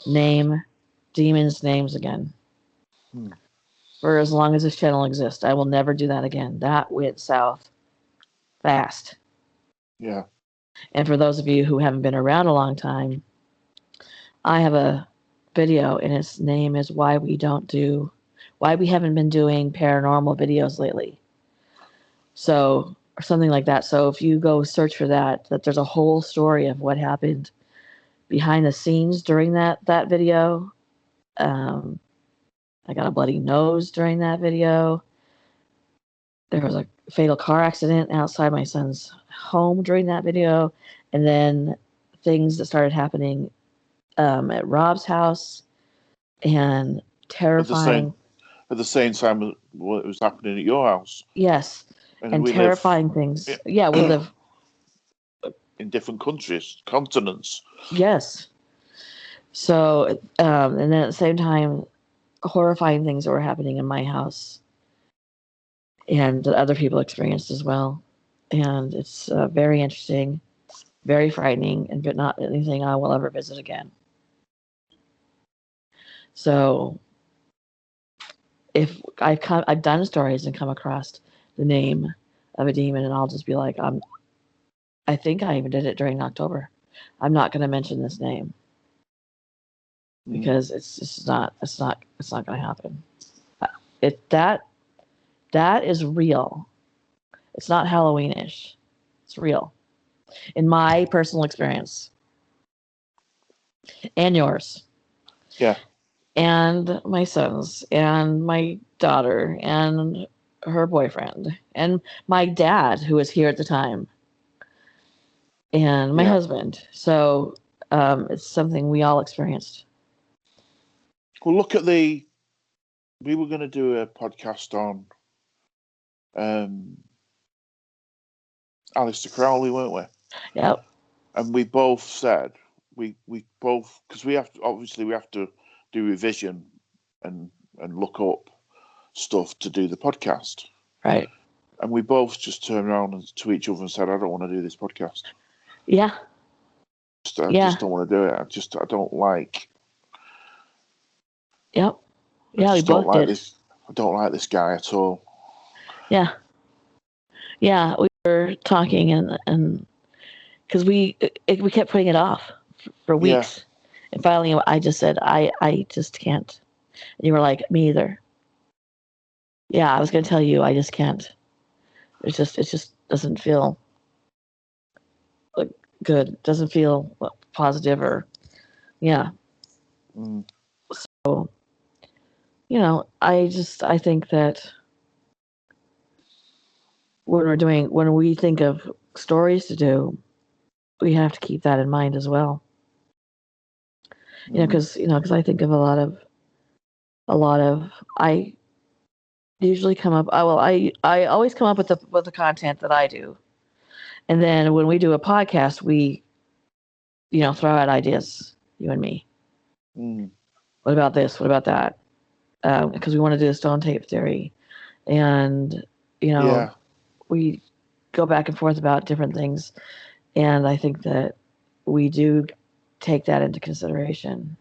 name demons' names again. For as long as this channel exists, I will never do that again. That went south fast. Yeah. And for those of you who haven't been around a long time, I have a video, and its name is why we haven't been doing paranormal videos lately. So, or something like that. So if you go search for that there's a whole story of what happened behind the scenes during that video. Um, I got a bloody nose during that video. There was a fatal car accident outside my son's home during that video. And then things that started happening at Rob's house and At the same terrifying. at the same time as what was happening at your house. Yes. And And we live terrifying things. Yeah, we live in different countries, continents. yes. So, and then at the same time, horrifying things that were happening in my house and that other people experienced as well. And it's very interesting, very frightening, and but not anything I will ever visit again. So, if I've done stories and come across the name of a demon, and I'll just be like, I think I even did it during October. I'm not going to mention this name because it's not going to happen. That is real. It's not Halloweenish. It's real. In my personal experience. And yours. Yeah. And my son's and my daughter and her boyfriend and my dad who was here at the time and my husband. So it's something we all experienced. Well, look at we were going to do a podcast on Aleister Crowley, weren't we? Yep. And we both said we both, because we have to do revision and look up stuff to do the podcast, right? And we both just turned around to each other and said, "I don't want to do this podcast." Yeah. I just don't want to do it. I don't like. Yep. Yeah, we both did. I don't like this guy at all. Yeah. Yeah, we were talking and because we kept putting it off for weeks, and finally I just said I just can't. And you were like, me either. Yeah, I was going to tell you I just can't. It just doesn't feel good. It doesn't feel positive or yeah. So I think that when we think of stories to do, we have to keep that in mind as well. Because I think of a lot of I usually come up. I always come up with the content that I do, and then when we do a podcast, we throw out ideas, you and me. What about this? What about that? Because we want to do a stone tape theory, and we go back and forth about different things, and I think that we do take that into consideration.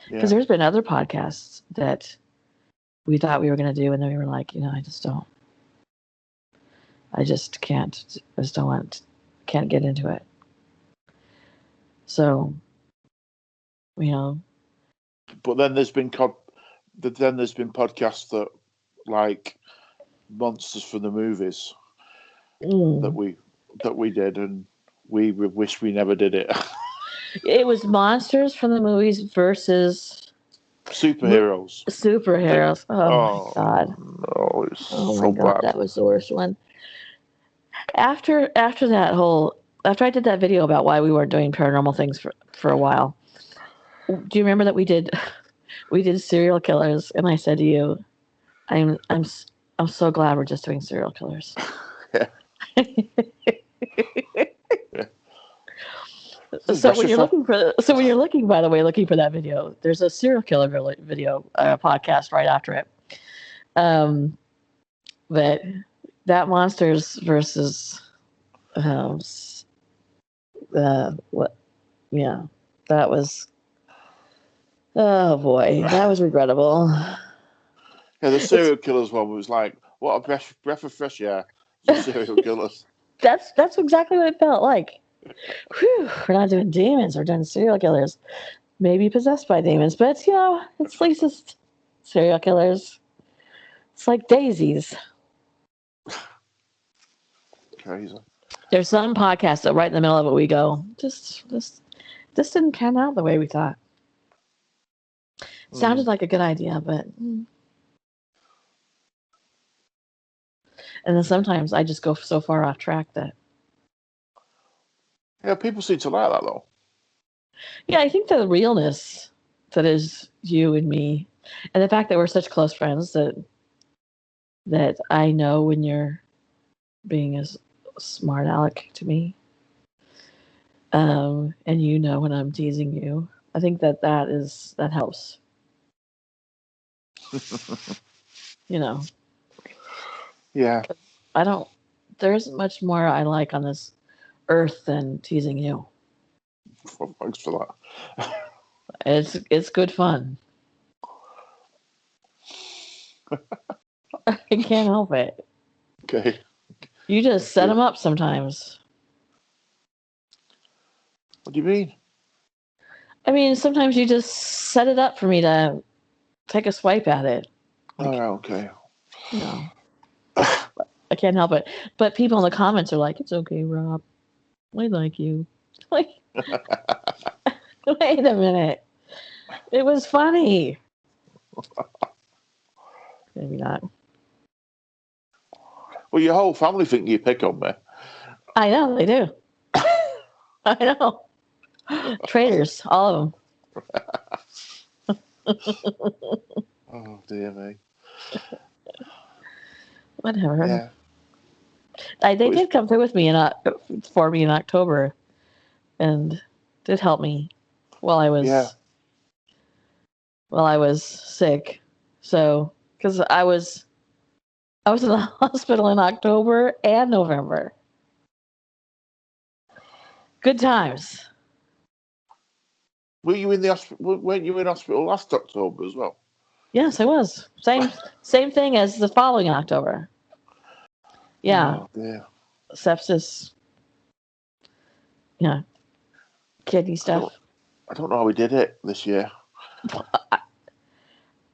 Because there's been other podcasts that we thought we were going to do, and then we were like, I just can't. I just can't get into it. So, But then there's been podcasts that like monsters from the movies that we did, and we wish we never did it. It was monsters from the movies versus superheroes. Oh my god! No, it's oh so my god, bad. that was the worst one. After I did that video about why we weren't doing paranormal things for a while, do you remember that we did serial killers? And I said to you, I'm so glad we're just doing serial killers. Yeah. So when you're looking, by the way, looking for that video, there's a serial killer video podcast right after it. But that monsters versus what? Yeah, that was. Oh boy, that was regrettable. Yeah, the serial killers one was like, what a breath of fresh air. The serial killers. That's exactly what it felt like. Whew, we're not doing demons, we're doing serial killers. Maybe possessed by demons, but it's at least just serial killers. It's like daisies. crazy. There's some podcasts that right in the middle of it we go, this didn't pan out the way we thought. It sounded like a good idea, but and then sometimes I just go so far off track that Yeah, people seem to like that though. yeah, I think the realness that is you and me, and the fact that we're such close friends that I know when you're being a smart aleck to me, and you know when I'm teasing you. I think that helps. You know, Yeah. I don't. There isn't much more I like on this earth than teasing you. Well, thanks for that. It's good fun. I can't help it. Okay. You just set Yeah. them up sometimes. What do you mean? I mean, sometimes you just set it up for me to take a swipe at it. All right. Okay. You know, I can't help it. But people in the comments are like, "It's okay, Rob. We like you." Like, wait a minute. It was funny. Maybe not. Well, your whole family think you pick on me. I know they do. I know. Traitors, all of them. Oh dear me. Whatever. Yeah. They did come through with me for me in October, and did help me while I was sick. So because I was in the hospital in October and November. Good times. Were you in the hospital? Weren't you in hospital last October as well? Yes, I was. Same thing as the following October. Yeah. Oh dear. Sepsis. Yeah. Kidney stuff. I don't know how we did it this year.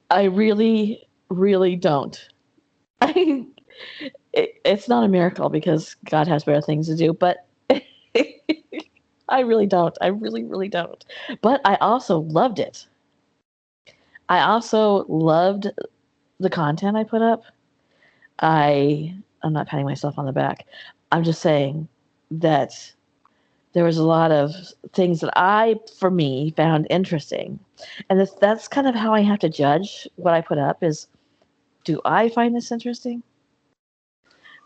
I really, really don't. It's not a miracle because God has better things to do, but I really don't. I really, really don't. But I also loved it. I also loved the content I put up. I'm not patting myself on the back. I'm just saying that there was a lot of things that for me, found interesting. And that's kind of how I have to judge what I put up is, do I find this interesting?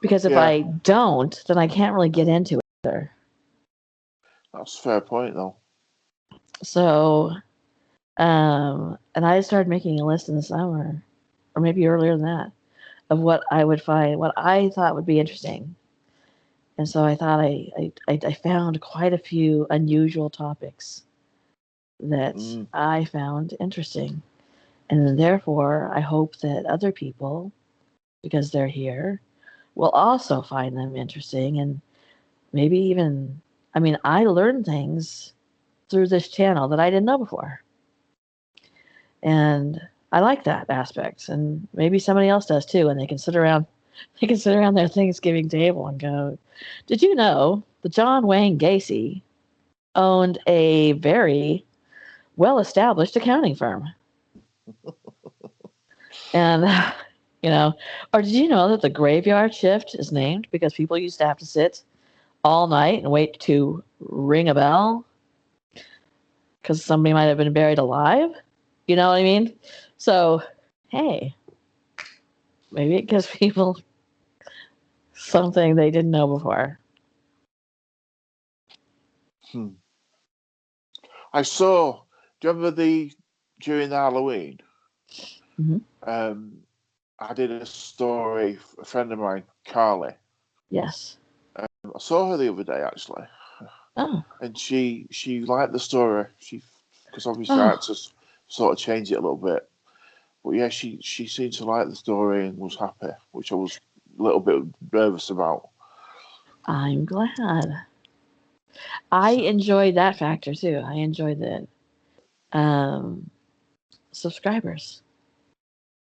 Because if I don't, then I can't really get into it either. That's a fair point, though. So, and I started making a list in the summer, or maybe earlier than that, of what I would find, what I thought would be interesting. And so I thought I found quite a few unusual topics that I found interesting. And therefore, I hope that other people, because they're here, will also find them interesting. And maybe even, I mean, I learned things through this channel that I didn't know before. And I like that aspect. And maybe somebody else does too. And they can sit around their Thanksgiving table and go, did you know that John Wayne Gacy owned a very well-established accounting firm? And, or did you know that the graveyard shift is named because people used to have to sit all night and wait to ring a bell because somebody might have been buried alive? You know what I mean? So, hey, maybe it gives people something they didn't know before. I saw. Do you remember during the Halloween? Mm-hmm. I did a story. A friend of mine, Carly. Yes. I saw her the other day actually. Oh. And she liked the story. Because obviously I had to sort of change it a little bit. But yeah, she seemed to like the story and was happy, which I was a little bit nervous about. I'm glad. I enjoyed that factor too. I enjoyed that subscribers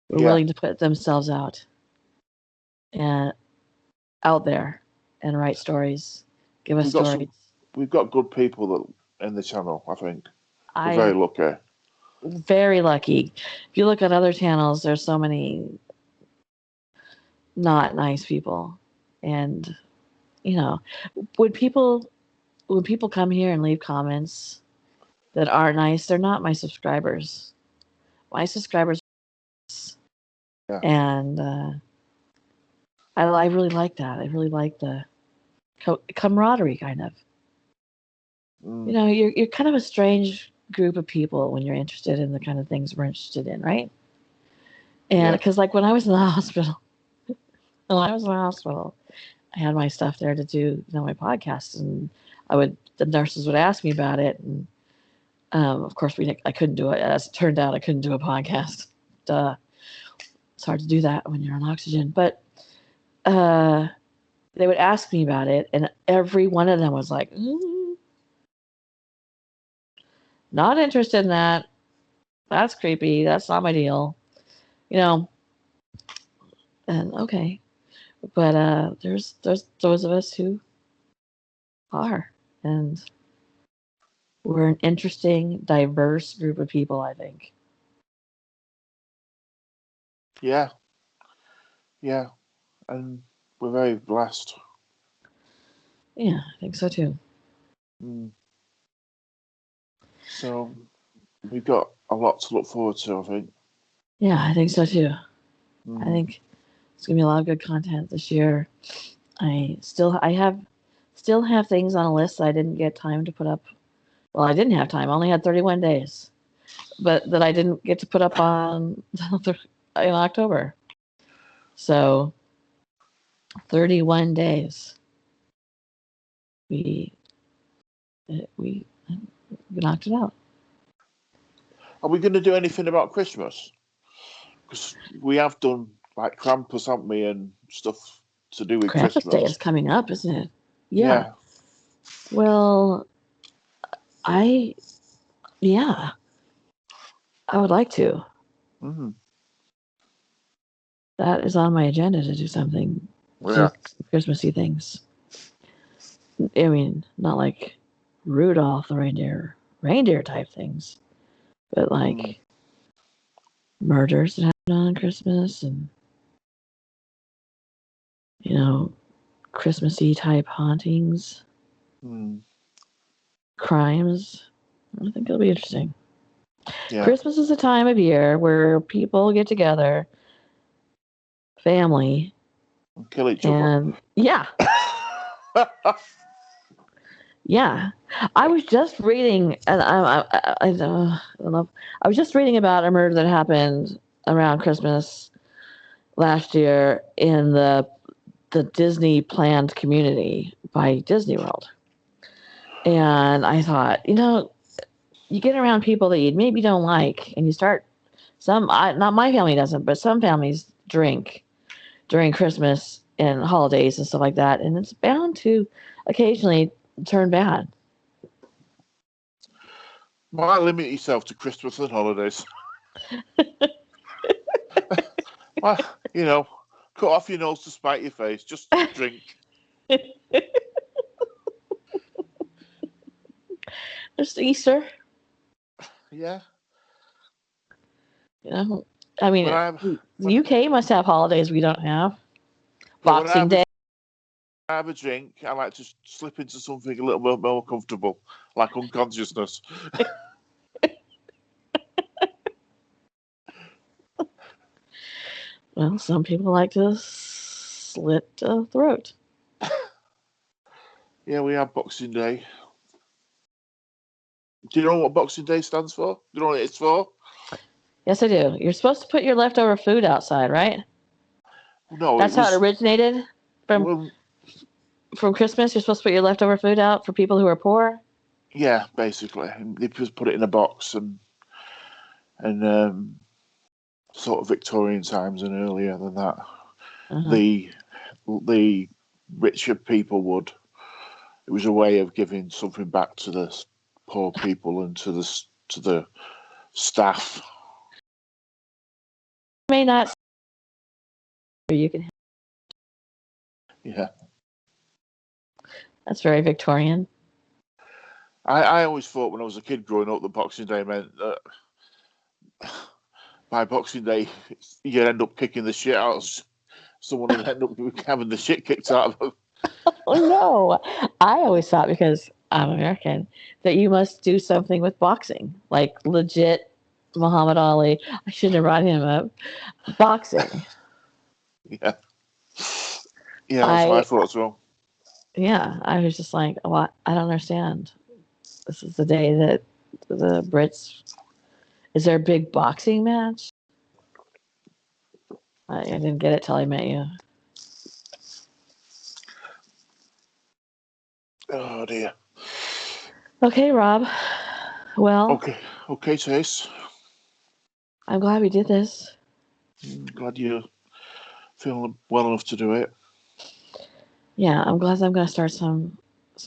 were willing to put themselves out there. and write stories, give us We've got stories. we've got good people that in the channel. I think we're very I'm lucky. very lucky. If you look at other channels, there's so many not nice people, and you know, when people come here and leave comments that aren't nice, they're not my subscribers. My subscribers, Yeah. and I really like that. I really like the camaraderie, kind of. You know, you're kind of a strange group of people when you're interested in the kind of things we're interested in, right? And because like when I was in the hospital, I had my stuff there to do, my podcast, and the nurses would ask me about it, and of course I couldn't do it. As it turned out, I couldn't do a podcast. Duh. It's hard to do that when you're on oxygen, but they would ask me about it, and every one of them was like, not interested in that. That's creepy. That's not my deal. And okay. But there's those of us who are, and we're an interesting, diverse group of people, I think. Yeah, and we're very blessed. Yeah, I think so too. So we've got a lot to look forward to, I think. Yeah, I think so too. I think it's gonna be a lot of good content this year. I still have things on a list that I didn't get time to put up. Well, I didn't have time. I only had 31 days, but that I didn't get to put up on in October. So 31 days. We knocked it out. Are we going to do anything about Christmas? Because we have done like Krampus, haven't we, and stuff to do with Krampus Christmas. Day is coming up, isn't it? Yeah. Well, I would like to. That is on my agenda to do something. Christmassy things. I mean, not like Rudolph the reindeer type things, but like murders that happen on Christmas, and Christmassy type hauntings, crimes. I think it'll be interesting. Yeah. Christmas is a time of year where people get together, family, kill each other. Yeah. Yeah. I was just reading, and I don't know. I was just reading about a murder that happened around Christmas last year in the Disney planned community by Disney World. And I thought, you get around people that you maybe don't like, and you start not my family doesn't, but some families drink during Christmas and holidays and stuff like that, and it's bound to occasionally turn bad. Why limit yourself to Christmas and holidays? Well, cut off your nose to spite your face. Just drink. Just Easter. Yeah. I mean, the UK must have holidays we don't have. Boxing Day. I have a drink, I like to slip into something a little bit more comfortable, like unconsciousness. Well, some people like to slit a throat. Yeah, we have Boxing Day. Do you know what Boxing Day stands for? Do you know what it's for? Yes, I do. You're supposed to put your leftover food outside, right? No, that's how it originated from Christmas. You're supposed to put your leftover food out for people who are poor. Yeah, basically, they just put it in a box and sort of Victorian times and earlier than that, the richer people would. It was a way of giving something back to the poor people and to the staff. May not. You can. Yeah. That's very Victorian. I always thought when I was a kid growing up that Boxing Day meant that by Boxing Day you'd end up kicking the shit out of someone would end up having the shit kicked out of them. Oh no. I always thought, because I'm American, that you must do something with boxing. Like legit Muhammad Ali. I shouldn't have brought him up. Boxing. Yeah. Yeah, that's what I I thought as well. yeah, I was just like, oh, I don't understand. This is the day that the Brits. Is there a big boxing match? I didn't get it till I met you. Oh dear. Okay, Rob. Well, Okay, Chase. I'm glad we did this. I'm glad you're feeling well enough to do it. Yeah, I'm glad I'm going to start some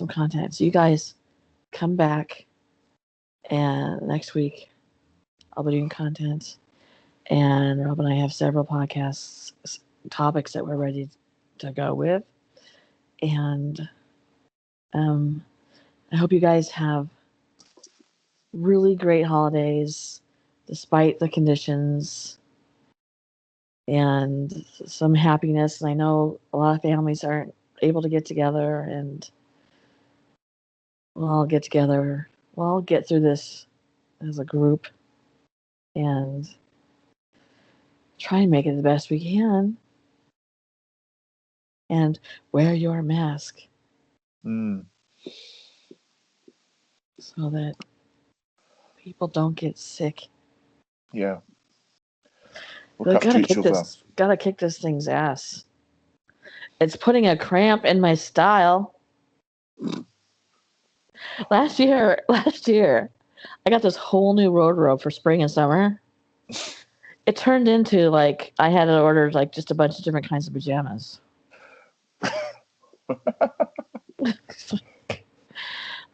content. So you guys come back, and next week I'll be doing content, and Rob and I have several podcasts topics that we're ready to go with, and I hope you guys have really great holidays despite the conditions, and some happiness. And I know a lot of families aren't able to get together, and we'll all get together. We'll all get through this as a group and try and make it the best we can. And wear your mask so that people don't get sick. Yeah. Look after each other. Gotta kick this thing's ass. It's putting a cramp in my style. Last year, I got this whole new wardrobe for spring and summer. It turned into like I had ordered like just a bunch of different kinds of pajamas.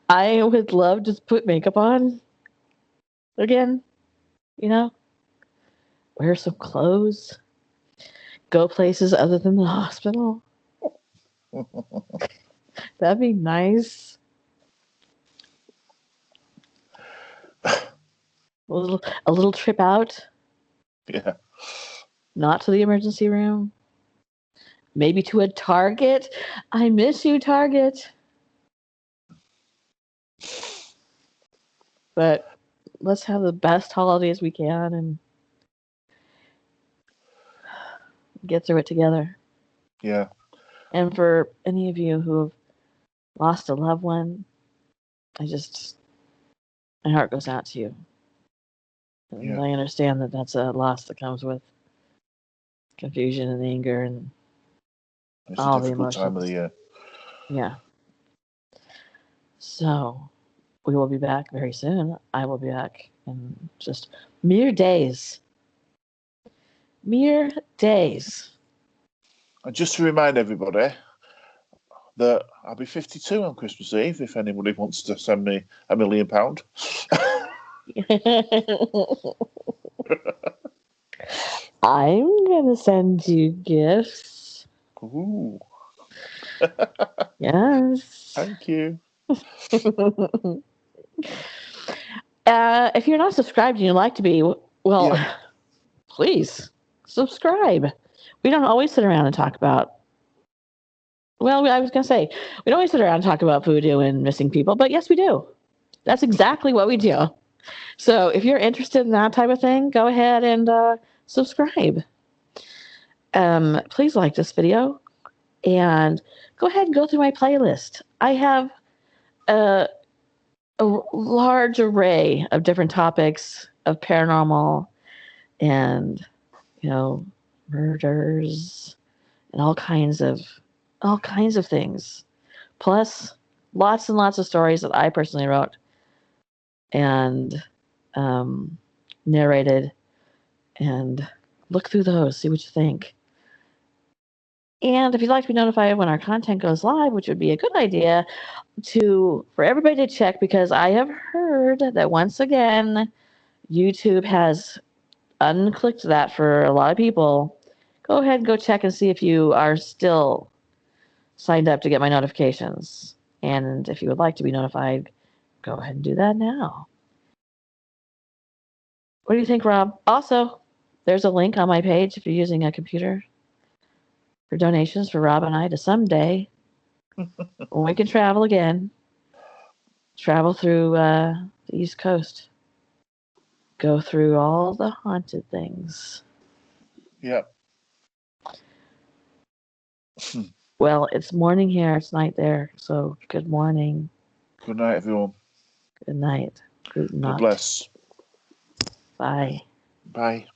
I would love to put makeup on again, wear some clothes, go places other than the hospital. That'd be nice. A little trip out. Yeah. Not to the emergency room. Maybe to a Target. I miss you, Target. But let's have the best holidays we can and get through it together. Yeah. And for any of you who have lost a loved one, my heart goes out to you. And Yeah. I understand that that's a loss that comes with confusion and anger and it's all a the difficult emotions. time of the year. Yeah. So we will be back very soon. I will be back in just mere days. Mere days. And just to remind everybody that I'll be 52 on Christmas Eve if anybody wants to send me £1 million. I'm going to send you gifts. Ooh. Yes. Thank you. If you're not subscribed and you'd like to be, well, please subscribe. We don't always sit around and talk about, I was going to say, we don't always sit around and talk about voodoo and missing people, but yes, we do. That's exactly what we do. So if you're interested in that type of thing, go ahead and subscribe. Please like this video and go ahead and go through my playlist. I have a large array of different topics of paranormal and murders and all kinds of things. Plus, lots and lots of stories that I personally wrote and narrated. And look through those, see what you think. And if you'd like to be notified when our content goes live, which would be a good idea for everybody to check, because I have heard that once again, YouTube has unclicked that for a lot of people. Go ahead and go check and see if you are still signed up to get my notifications. And if you would like to be notified, go ahead and do that now. What do you think, Rob? Also, there's a link on my page if you're using a computer for donations for Rob and I to someday, when we can travel again, travel through the East Coast, go through all the haunted things. Yeah. Well, it's morning here, it's night there, so good morning. Good night, everyone. Good night. Guten God Nacht. bless. Bye. Bye.